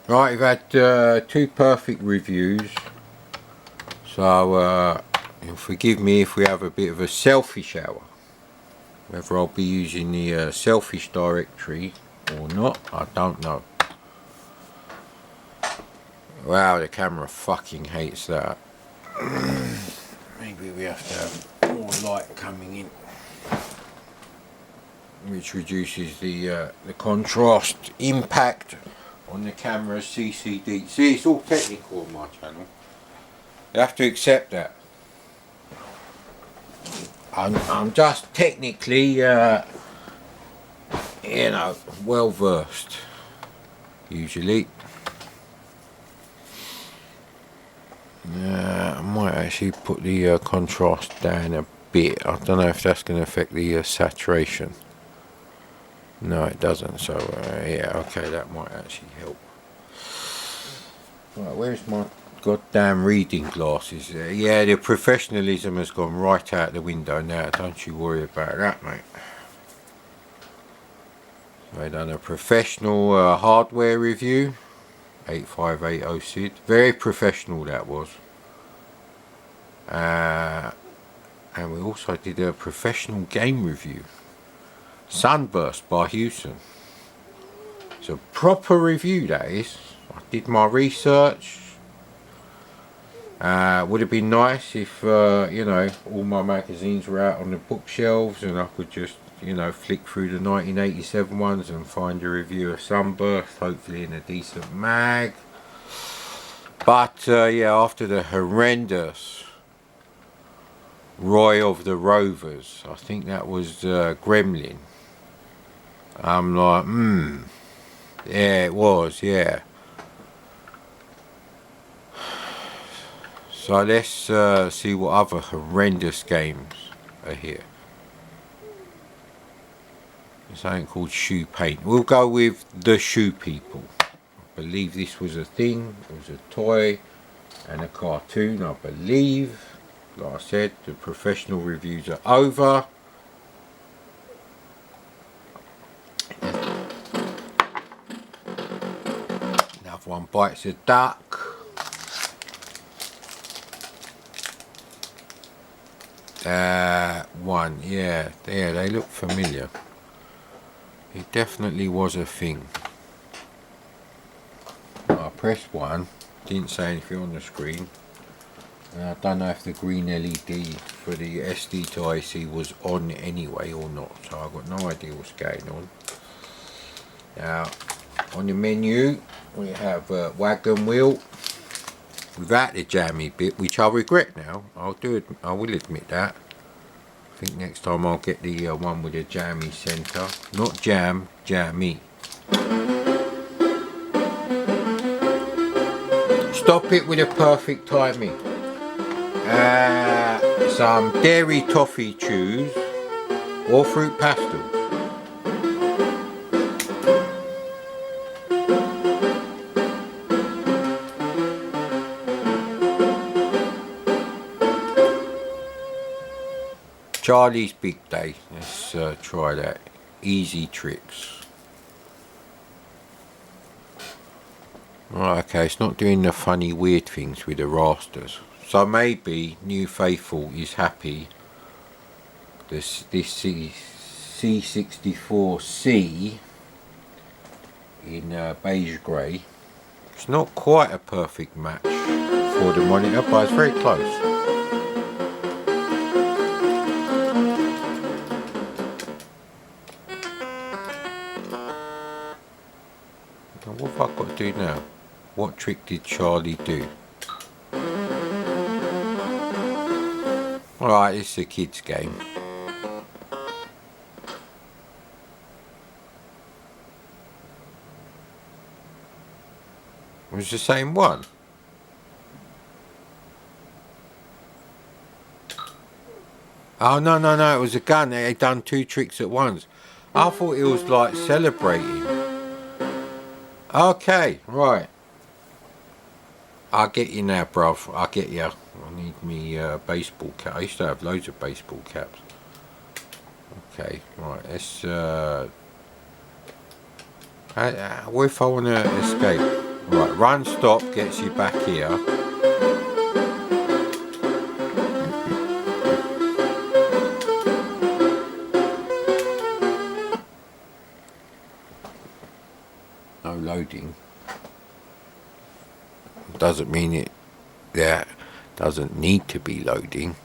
Right, we've had 2 perfect reviews, so you'll forgive me if we have a bit of a selfish hour. Whether I'll be using the selfish directory or not, I don't know. Wow, the camera fucking hates that. Maybe we have to have more light coming in, which reduces the contrast impact on the camera's CCD. See, it's all technical on my channel. You have to accept that. I'm just technically, you know, well versed, usually. I might actually put the contrast down a bit. I don't know if that's going to affect the saturation. No, it doesn't. So yeah, okay, that might actually help. Right, where's my goddamn reading glasses? Yeah, the professionalism has gone right out the window now. Don't you worry about that, mate. So I done a professional hardware review. 8580 SID. Very professional that was. And we also did a professional game review. Sunburst by Houston. It's a proper review, that is. I did my research. Would have been nice if, you know, all my magazines were out on the bookshelves and I could just, you know, flick through the 1987 ones and find a review of Sunburst, hopefully in a decent mag. But, yeah, after the horrendous Roy of the Rovers, I think that was Gremlin, I'm like, yeah, it was, yeah. So let's see what other horrendous games are here. There's something called Shoe Paint. We'll go with The Shoe People. I believe this was a thing. It was a toy and a cartoon, I believe. Like I said, the professional reviews are over. Another one bites a duck. One, yeah, there, they look familiar. It definitely was a thing. I pressed 1, didn't say anything on the screen. I don't know if the green LED for the SD to IC was on anyway or not, so I've got no idea what's going on. Now, on the menu, we have wagon wheel without the jammy bit, which I regret now. I will admit that. I think next time I'll get the one with the jammy centre. Not jam, jammy. Stop it with the perfect timing. Some dairy toffee chews or fruit pastels. Charlie's Big Day. Let's try that. Easy Tricks. Right, okay, it's not doing the funny weird things with the rasters. So maybe New Faithful is happy. This C64C in beige grey. It's not quite a perfect match for the monitor, but it's very close. What have I got to do now? What trick did Charlie do? Alright, this is a kid's game. It was the same one. Oh, no, it was a gun. They had done 2 tricks at once. I thought it was like celebrating. Okay, right. I get you now, bruv. I get you. I need me baseball cap. I used to have loads of baseball caps. Okay, right. Let's. What if I want to escape? Right, run stop gets you back here. No loading. Doesn't mean it there doesn't need to be loading.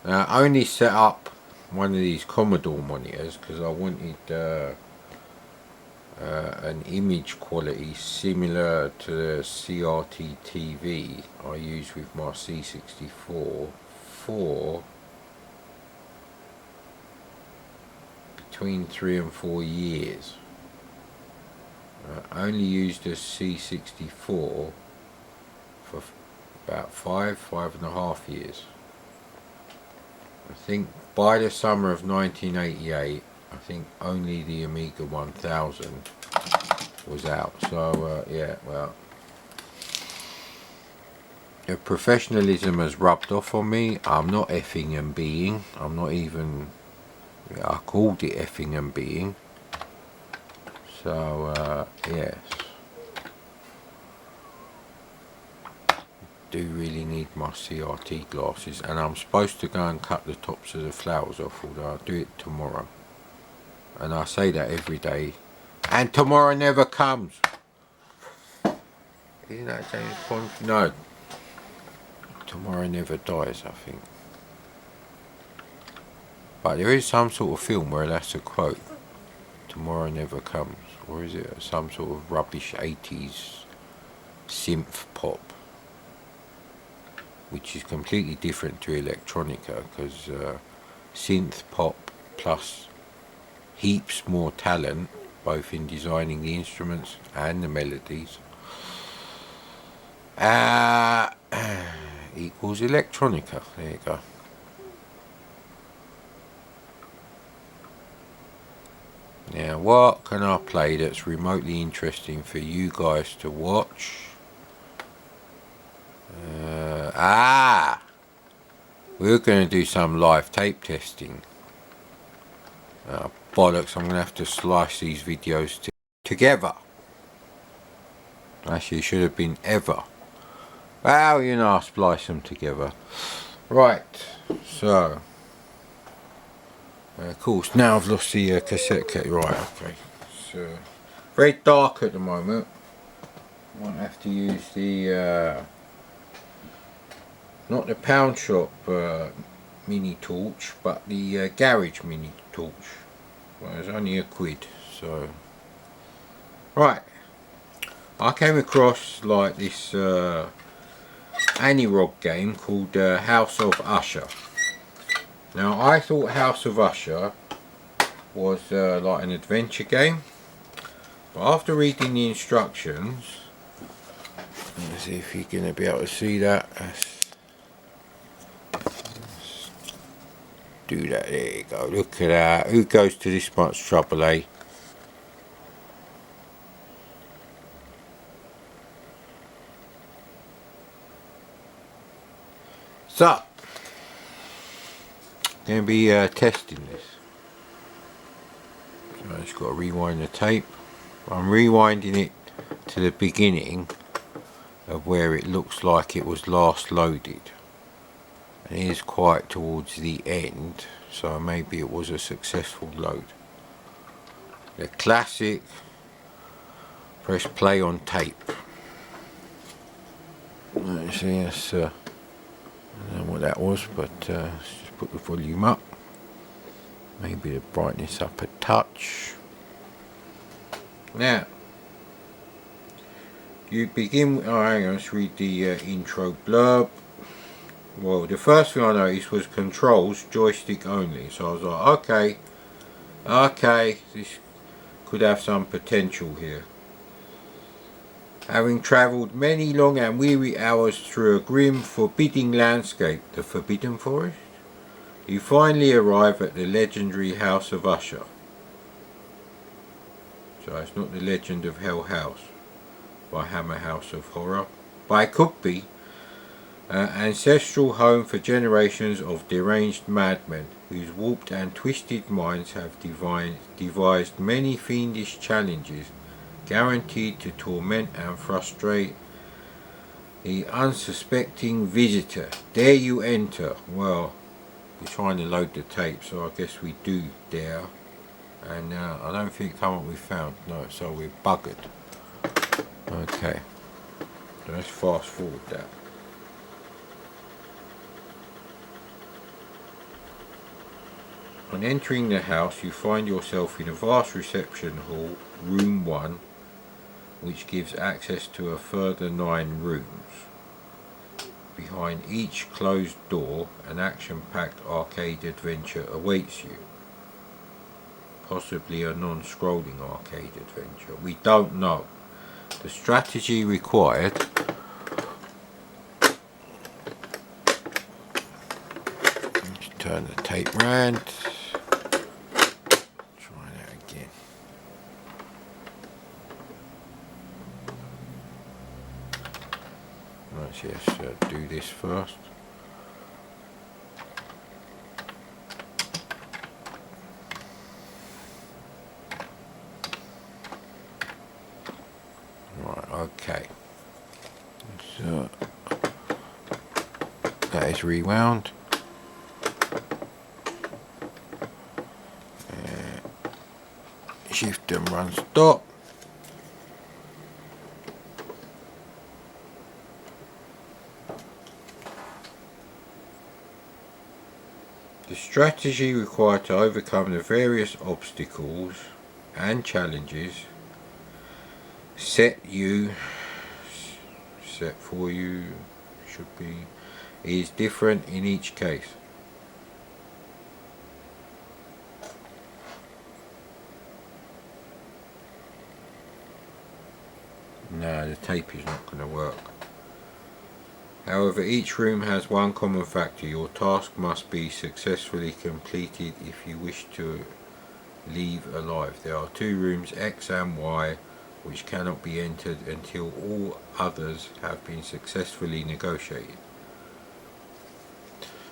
I only set up one of these Commodore monitors because I wanted an image quality similar to the CRT TV I use with my C64 for between 3 and 4 years. I only used a C64 for about 5.5 years. I think by the summer of 1988, I think only the Amiga 1000 was out. So yeah, well, the professionalism has rubbed off on me. I'm not effing and being. I'm not even. Yeah, I called it effing and being. So yes. Do really need my CRT glasses, and I'm supposed to go and cut the tops of the flowers off, although I'll do it tomorrow. And I say that every day, and tomorrow never comes. Isn't that James Bond? No, tomorrow never dies, I think. But there is some sort of film where that's a quote, tomorrow never comes. Or is it some sort of rubbish 80s synth pop, which is completely different to electronica, because synth pop plus heaps more talent, both in designing the instruments and the melodies, equals electronica. There you go. Now, what can I play that's remotely interesting for you guys to watch? We're going to do some live tape testing. Bollocks, I'm going to have to slice these videos together. Actually, it should have been ever. Well, you know, I'll splice them together. Right, so. Of course, now I've lost the cassette case. Right, okay. It's very dark at the moment. Might have to use the not the pound shop mini torch, but the garage mini torch. Well, it's only £1, so right. I came across like this Annie-Rog game called House of Usher. Now, I thought House of Usher was like an adventure game, but after reading the instructions, let's see if you're going to be able to see that. Let's do that. There you go. Look at that. Who goes to this much trouble, eh? So, going to be testing this. So I just got to rewind the tape. I'm rewinding it to the beginning of where it looks like it was last loaded. And it is quite towards the end, so maybe it was a successful load. The classic press play on tape. Let's see, that's, I don't know what that was, but let's just put the volume up. Maybe the brightness up a touch. Now, you begin. Oh, hang on, let's read the intro blurb. Well, the first thing I noticed was controls joystick only. So I was like, okay, this could have some potential here. Having travelled many long and weary hours through a grim, forbidding landscape, the Forbidden Forest, you finally arrive at the legendary House of Usher. So it's not the Legend of Hell House by Hammer House of Horror, but it could be. Ancestral home for generations of deranged madmen whose warped and twisted minds have devised many fiendish challenges guaranteed to torment and frustrate the unsuspecting visitor. Dare you enter? Well, we're trying to load the tape, so I guess we do dare. And I don't think come what we found. No, so we're buggered. Okay, so let's fast forward that. On entering the house, you find yourself in a vast reception hall, room 1, which gives access to a further 9 rooms. Behind each closed door, an action-packed arcade adventure awaits you. Possibly a non-scrolling arcade adventure. We don't know. The strategy required. Let's turn the tape round. Try that again. Let's just do this first. Right, okay. So that is rewound. Shift and run stop. The strategy required to overcome the various obstacles and challenges set for you should be is different in each case. No, the tape is not going to work. However, each room has one common factor. Your task must be successfully completed if you wish to leave alive. There are 2 rooms, X and Y, which cannot be entered until all others have been successfully negotiated.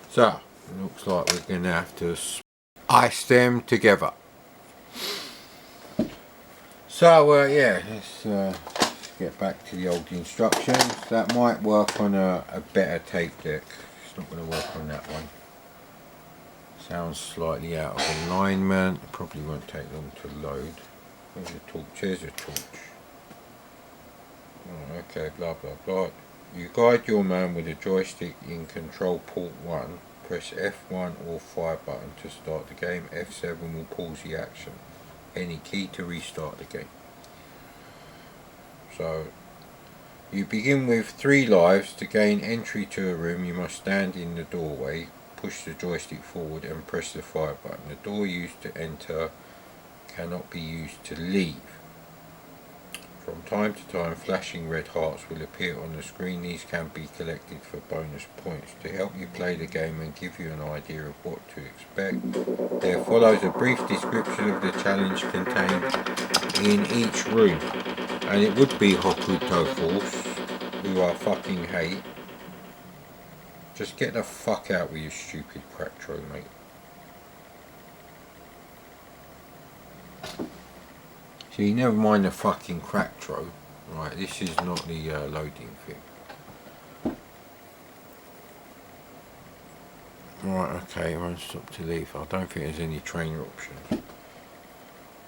So, it looks like we're going to have to ice them together. So, yeah, let's get back to the old instructions. That might work on a better tape deck. It's not going to work on that one. Sounds slightly out of alignment. It probably won't take long to load. Where's the torch? There's a torch. Oh, okay, blah blah blah. You guide your man with a joystick in control port 1. Press F1 or fire button to start the game. F7 will pause the action. Any key to restart the game. So, you begin with 3 lives. To gain entry to a room, you must stand in the doorway, push the joystick forward and press the fire button. The door used to enter cannot be used to leave. From time to time, flashing red hearts will appear on the screen. These can be collected for bonus points. To help you play the game and give you an idea of what to expect, there follows a brief description of the challenge contained in each room. And it would be Hokuto Force, who I fucking hate. Just get the fuck out with your stupid Quattro, mate. See, never mind the fucking Quattro. Right, this is not the loading thing. Right, okay, run stop to leave. I don't think there's any trainer options.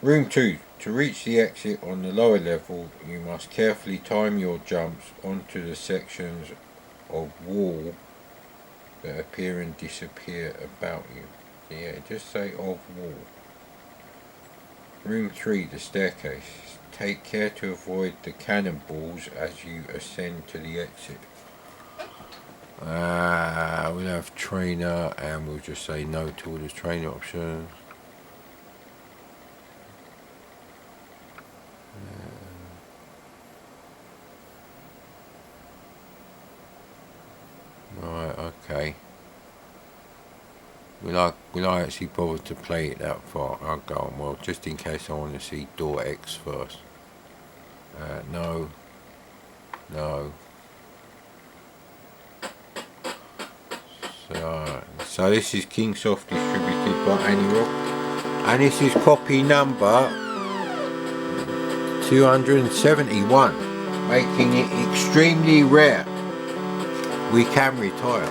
Room 2. To reach the exit on the lower level, you must carefully time your jumps onto the sections of wall that appear and disappear about you. So yeah, just say of wall. Room 3. The staircase. Take care to avoid the cannonballs as you ascend to the exit. We'll have trainer and we'll just say no to all the trainer options. Right, okay. Will I actually bother to play it that far? I'll go on, well, just in case I want to see door X first. No. No. So this is Kingsoft distributed by Anyrock, and this is copy number 271, making it extremely rare. We can retire.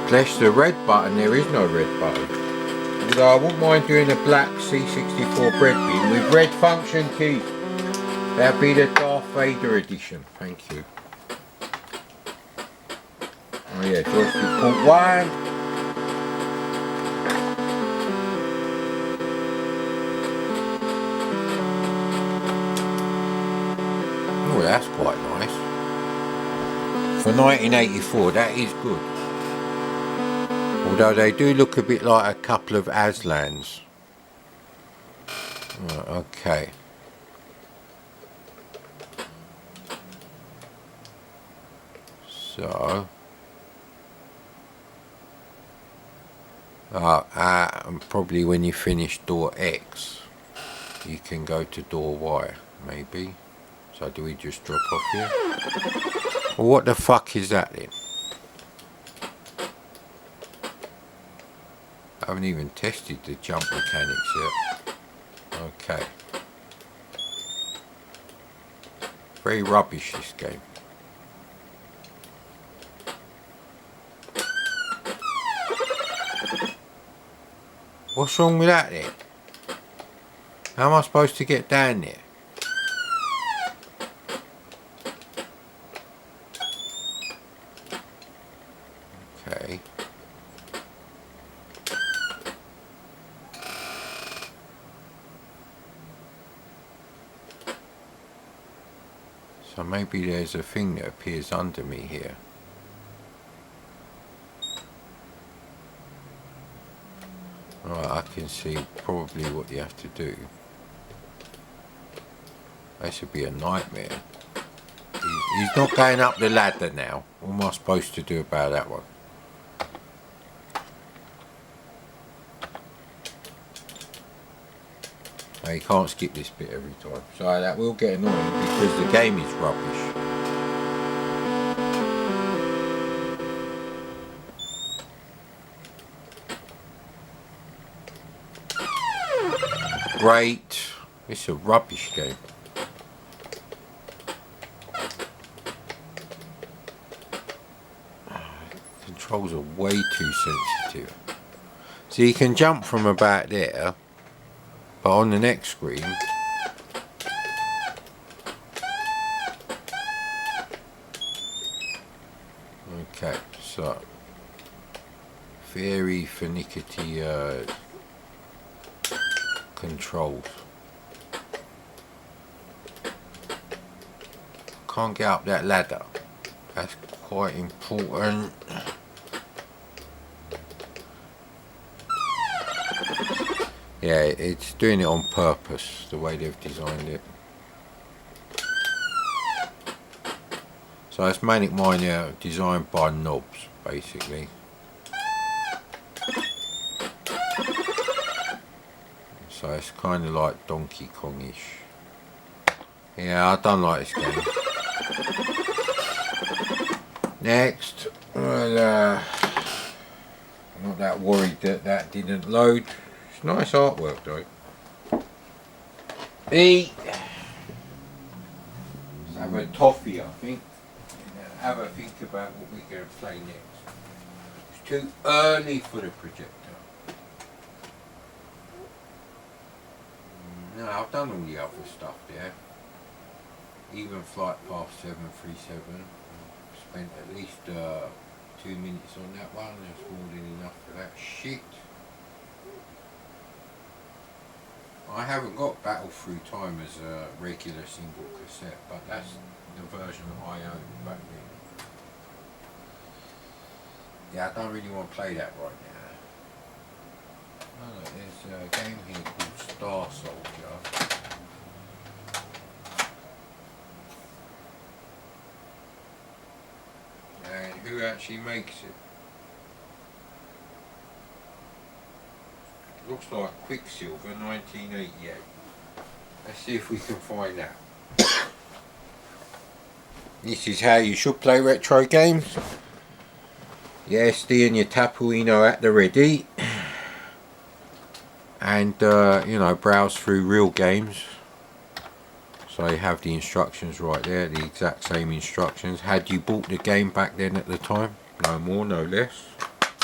Press the red button. There is no red button. Although I wouldn't mind doing a black C64 bread bin with red function keys. That'd be the Darth Vader edition. Thank you. Oh yeah, joystick port 1. Oh, that's quite nice. For 1984, that is good. Although they do look a bit like a couple of Aslans. Right, okay. So. And probably when you finish door X, you can go to door Y, maybe. So do we just drop off here? Well, what the fuck is that then? I haven't even tested the jump mechanics yet. Okay. Very rubbish, this game. What's wrong with that then? How am I supposed to get down there? Okay. So maybe there's a thing that appears under me here. Right, I can see probably what you have to do. That should be a nightmare. He's not going up the ladder now. What am I supposed to do about that one? No, you can't skip this bit every time. So that will get annoying because the game is rubbish. Great. It's a rubbish game. Controls are way too sensitive. So you can jump from about there, but on the next screen okay, so very finicky controls. Can't get up that ladder. That's quite important. Yeah, it's doing it on purpose, the way they've designed it. So it's Manic Miner designed by knobs, basically. So it's kind of like Donkey Kong-ish. Yeah, I don't like this game. Next. Well, I'm not that worried that that didn't load. It's nice artwork though. Let's have a toffee, I think. And have a think about what we're going to play next. It's too early for the projector. No, I've done all the other stuff there. Even Flight Path 737. Spent at least 2 minutes on that one. That's more than enough for that shit. I haven't got Battle Through Time as a regular single cassette, but that's the version that I owned back then. Yeah, I don't really want to play that right now. Oh, there's a game here called Star Soldier. And who actually makes it? Looks like Quicksilver 1988. Let's see if we can find out. This is how you should play retro games. Your SD and your Tapuino at the ready. And you know, browse through real games. So you have the instructions right there, the exact same instructions. Had you bought the game back then at the time, no more, no less,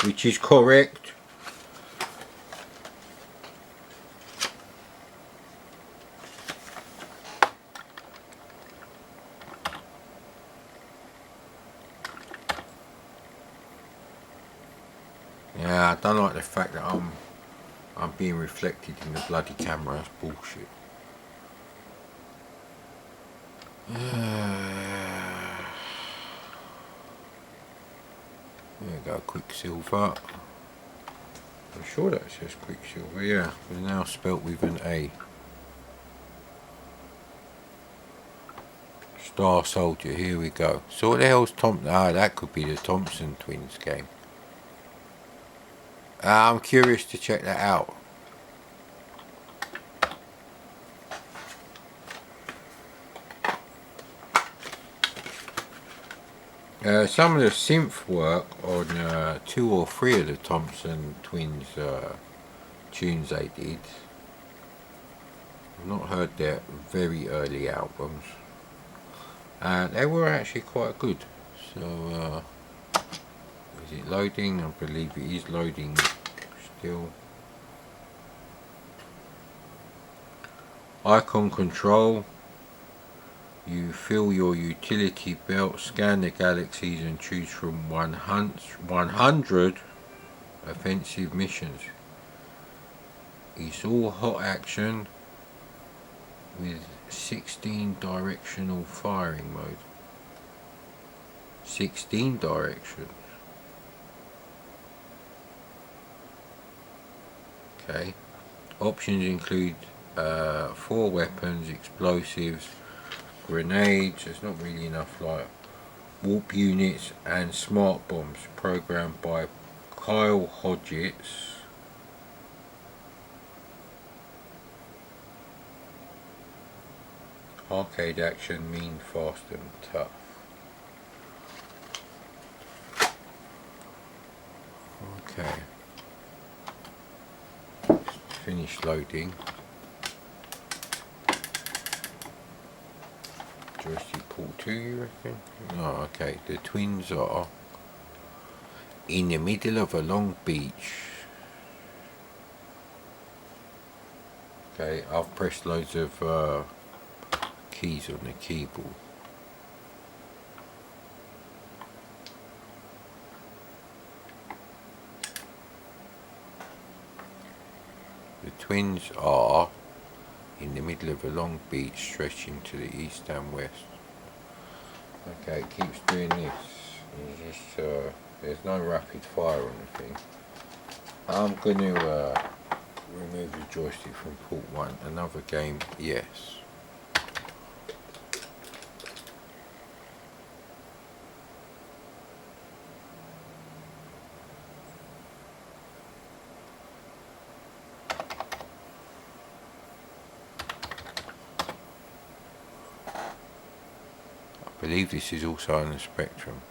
which is correct. Yeah, I don't like the fact that I'm being reflected in the bloody camera. That's bullshit. There you go, Quicksilver. I'm sure that says Quicksilver, yeah. It's now spelt with an A. Star Soldier, here we go. So what the hell's Thompson? Ah, that could be the Thompson twins game. I'm curious to check that out. Some of the synth work on 2 or 3 of the Thompson twins tunes they did. I've not heard their very early albums. And they were actually quite good. So, is it loading? I believe it is loading still. Icon control. You fill your utility belt, scan the galaxies and choose from 100 offensive missions. It's all hot action with 16 directional firing mode. 16 directions. Okay. Options include 4 weapons, explosives, grenades. There's not really enough like warp units and smart bombs programmed by Kyle Hodgetts. Arcade action, mean, fast and tough. Okay. Finish loading. Joystick port 2, you reckon? Oh, okay. The twins are in the middle of a long beach. Okay, I've pressed loads of keys on the keyboard. The twins are in the middle of a long beach stretching to the east and west. Okay, it keeps doing this. It's just, there's no rapid fire on the thing. I'm going to remove the joystick from port 1. Another game, yes. I believe this is also on the Spectrum.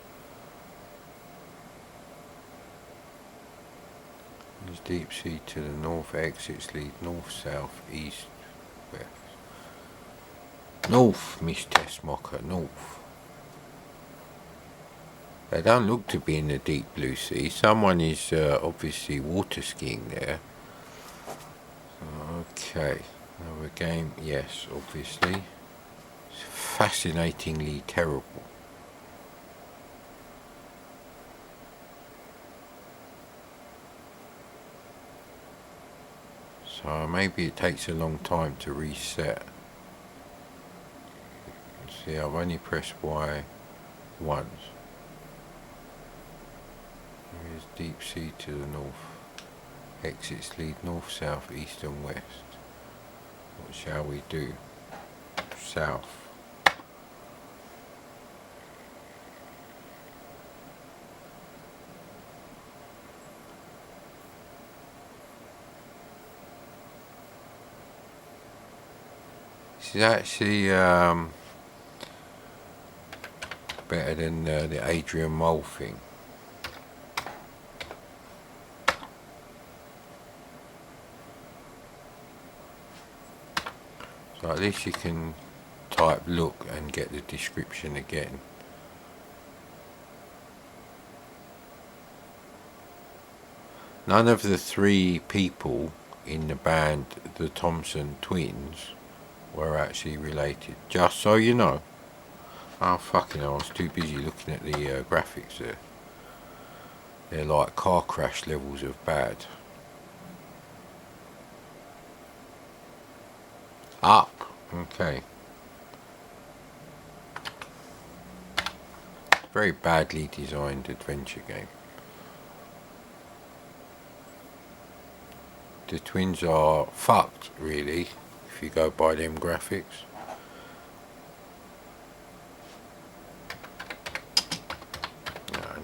There's deep sea to the north, exits lead north, south, east, west. North, Miss Tessmocker, north. They don't look to be in the deep blue sea. Someone is obviously water skiing there. Okay, another game, yes, obviously. It's fascinatingly terrible. So maybe it takes a long time to reset. See, I've only pressed Y once. There's deep sea to the north. Exits lead north, south, east and west. What shall we do? South. This is actually better than the Adrian Mole thing. So at least you can type look and get the description again. None of the three people in the band, the Thompson twins, were actually related, just so you know. Oh fucking hell, I was too busy looking at the graphics there. They're like car crash levels of bad. Up, okay. Very badly designed adventure game. The twins are fucked, really, if you go by them graphics.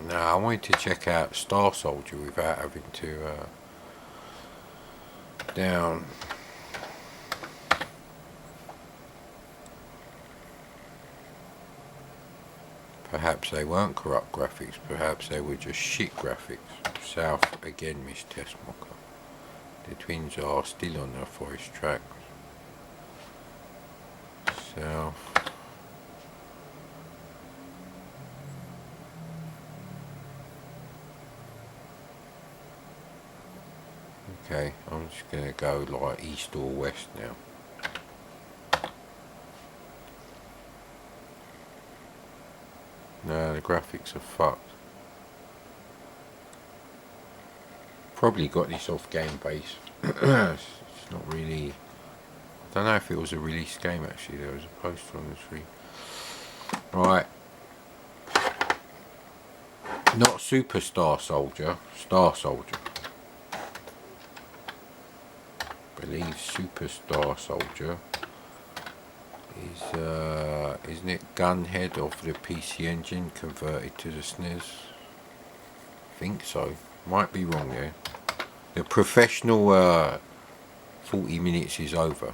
No, I wanted to check out Star Soldier without having to down. Perhaps they weren't corrupt graphics, perhaps they were just shit graphics. South again, Miss Tessmocker. The twins are still on their forest tracks. South. Okay, I'm just going to go like east or west now. No, the graphics are fucked. Probably got this off Gamebase. It's not really... I don't know if it was a release game actually, there was a poster on the screen. Right. Not Superstar Soldier, Star Soldier. I believe Superstar Soldier is, isn't it Gunhead of the PC Engine converted to the SNES? I think so. Might be wrong there. The professional 40 minutes is over,